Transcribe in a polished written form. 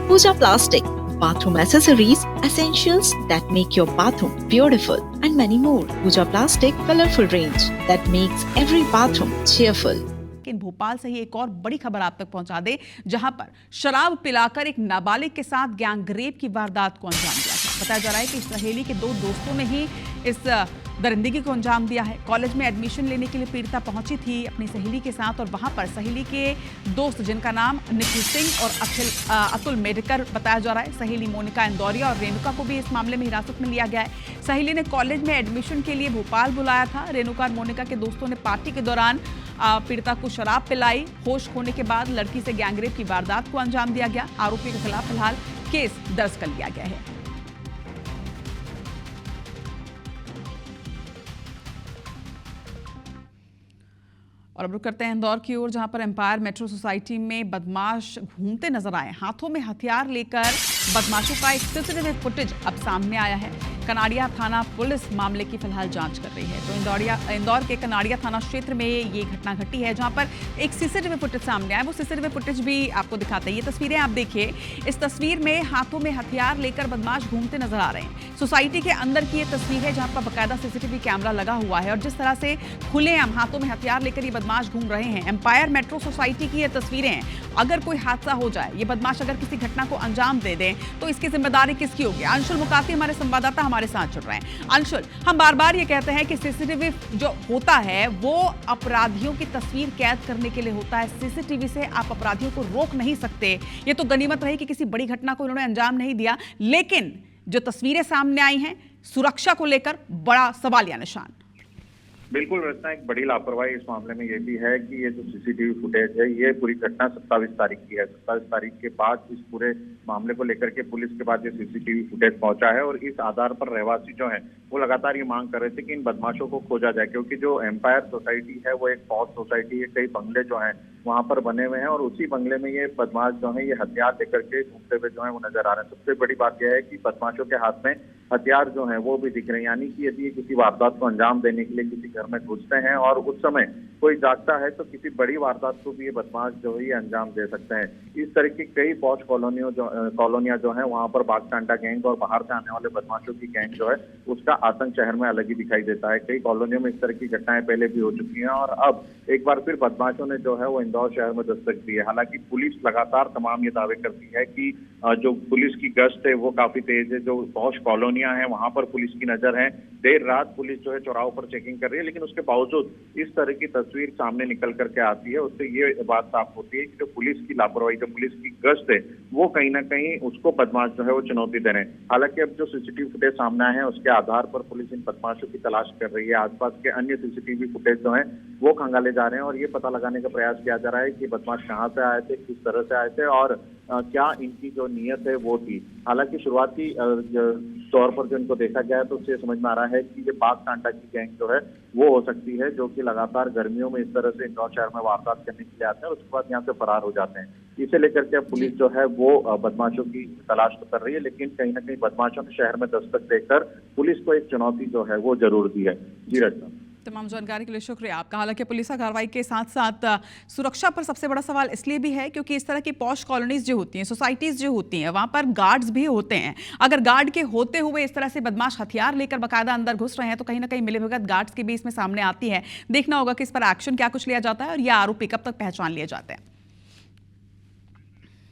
Pooja Plastic, bathroom accessories, essentials that make your bathroom beautiful, and many more. Pooja Plastic colorful range that makes every bathroom cheerful. लेकिन भोपाल से ही एक और बड़ी खबर आप तक पहुंचा दे, जहां पर शराब पिलाकर एक नाबालिग के साथ गैंगरेप की वारदात को अंजाम दिया था। बताया जा रहा है कि सहेली के 2 दोस्तों ने ही इस दरिंदगी को अंजाम दिया है। कॉलेज में एडमिशन लेने के लिए पीड़िता पहुंची थी अपनी सहेली के साथ, और वहां पर सहेली के दोस्त जिनका नाम निखिल सिंह और अतुल मेडकर बताया जा रहा है, सहेली मोनिका इंदौरिया और रेणुका को भी इस मामले में हिरासत में लिया गया है। सहेली ने कॉलेज में एडमिशन के लिए भोपाल बुलाया था। रेणुका और मोनिका के दोस्तों ने पार्टी के दौरान पीड़िता को शराब पिलाई। होश खोने के बाद लड़की से गैंगरेप की वारदात को अंजाम दिया गया। आरोपी के खिलाफ फिलहाल केस दर्ज कर लिया गया है। और अब रुक करते हैं इंदौर की ओर, जहां पर एम्पायर मेट्रो सोसाइटी में बदमाश घूमते नजर आए। हाथों में हथियार लेकर बदमाशों का एक सीसीटीवी फुटेज अब सामने आया है। कनाड़िया थाना पुलिस मामले की फिलहाल जांच कर रही है। तो इंदौर के कनाड़िया थाना क्षेत्र में ये घटना घटी है, जहां पर एक सीसीटीवी फुटेज सामने आया। वो सीसीटीवी फुटेज भी आपको दिखाते हैं। ये तस्वीरें आप देखिए। इस तस्वीर में हाथों में हथियार लेकर बदमाश घूमते नजर आ रहे हैं। सोसाइटी के अंदर की ये तस्वीर है, जहां पर बाकायदा सीसीटीवी कैमरा लगा हुआ है, और जिस तरह से खुलेआम हाथों में हथियार लेकर ये बदमाश घूम रहे हैं। एम्पायर मेट्रो सोसाइटी की ये तस्वीरें हैं। अगर कोई हादसा हो जाए, ये बदमाश अगर किसी घटना को अंजाम दे दें, तो इसकी जिम्मेदारी किसकी होगी? अंशुल मुकाती हमारे संवाददाता हमारे साथ जुड़ रहे हैं। अंशुल, हम बार बार ये कहते हैं कि सीसीटीवी जो होता है वो अपराधियों की तस्वीर कैद करने के लिए होता है। सीसीटीवी से आप अपराधियों को रोक नहीं सकते। ये तो गनीमत रही कि किसी बड़ी घटना को इन्होंने अंजाम नहीं दिया, लेकिन जो तस्वीरें सामने आई हैं, सुरक्षा को लेकर बड़ा सवालिया निशान। बिल्कुल रचना, एक बड़ी लापरवाही इस मामले में ये भी है कि ये जो सीसीटीवी फुटेज है, ये पूरी घटना 27 तारीख की है। 27 तारीख के बाद इस पूरे मामले को लेकर के पुलिस के पास ये सीसीटीवी फुटेज पहुंचा है, और इस आधार पर रहवासी जो है वो लगातार ये मांग कर रहे थे कि इन बदमाशों को खोजा जाए, क्योंकि जो एम्पायर सोसाइटी है वो एक पॉश सोसाइटी है। कई बंगले जो है वहां पर बने हुए हैं, और उसी बंगले में ये बदमाश जो है ये हथियार लेकर के घूमते हुए जो है वो नजर आ रहे हैं। सबसे बड़ी बात यह है कि बदमाशों के हाथ में हथियार जो है वो भी दिख रहे हैं, यानी कि यदि किसी वारदात को अंजाम देने के लिए किसी घर में घुसते हैं और उस समय कोई जागता है, तो किसी बड़ी वारदात को भी ये बदमाश जो है ये अंजाम दे सकते हैं। इस तरह की कई पॉश कॉलोनियां जो है वहां पर बागटांडा गैंग और बाहर से आने वाले बदमाशों की गैंग जो है उसका आतंक शहर में अलग ही दिखाई देता है। कई कॉलोनियों में इस तरह की घटनाएं पहले भी हो चुकी हैं, और अब एक बार फिर बदमाशों ने जो है वो इंदौर शहर में दस्तक दी है। हालांकि पुलिस लगातार तमाम ये दावे करती है कि जो पुलिस की गश्त है वो काफी तेज है। जो पॉश कॉलोनियां हैं वहां पर पुलिस की नजर है। देर रात पुलिस जो है चौराहों पर चेकिंग कर रही है, लेकिन उसके बावजूद इस तरह की तस्वीर सामने निकल करके आती है। उससे ये बात साफ होती है कि जो पुलिस की लापरवाही, जो पुलिस की गश्त है, वो कहीं ना कहीं उसको बदमाश जो है वो चुनौती दे रहे हैं। हालांकि अब जो सीसीटीवी फुटेज सामने आए हैं उसके आधार पर पुलिस इन बदमाशों की तलाश कर रही है। आसपास के अन्य सीसीटीवी फुटेज जो है वो खंगाले जा रहे हैं, और ये पता लगाने का प्रयास किया जा रहा है कि बदमाश कहाँ से आए थे, किस तरह से आए थे, और क्या इनकी जो नीयत है वो थी। हालांकि शुरुआती तौर पर जो इनको देखा गया है तो उससे समझ में आ रहा है कि ये बागटांडा की गैंग जो है वो हो सकती है, जो कि लगातार गर्मियों में इस तरह से इंदौर शहर में वारदात करने के लिए आते हैं और उसके बाद यहाँ से फरार हो जाते हैं। इसे लेकर के पुलिस जो है वो बदमाशों की तलाश तो कर रही है, लेकिन कहीं ना कहीं बदमाशों ने शहर में दस्तक देकर पुलिस को एक चुनौती जो है वो जरूर दी है। जी रचना, तमाम जानकारी के लिए शुक्रिया आपका। हालांकि पुलिस कार्रवाई के साथ साथ सुरक्षा पर सबसे बड़ा सवाल इसलिए भी है क्योंकि इस तरह की पॉश कॉलोनीज जो होती हैं, सोसाइटीज जो होती हैं, वहां पर गार्ड्स भी होते हैं। अगर गार्ड के होते हुए इस तरह से बदमाश हथियार लेकर बाकायदा अंदर घुस रहे हैं, तो कहीं ना कहीं मिलीभगत गार्ड्स की भी इसमें सामने आती है। देखना होगा कि इस पर एक्शन क्या कुछ लिया जाता है और ये आरोपी कब तक पहचान लिए जाते हैं।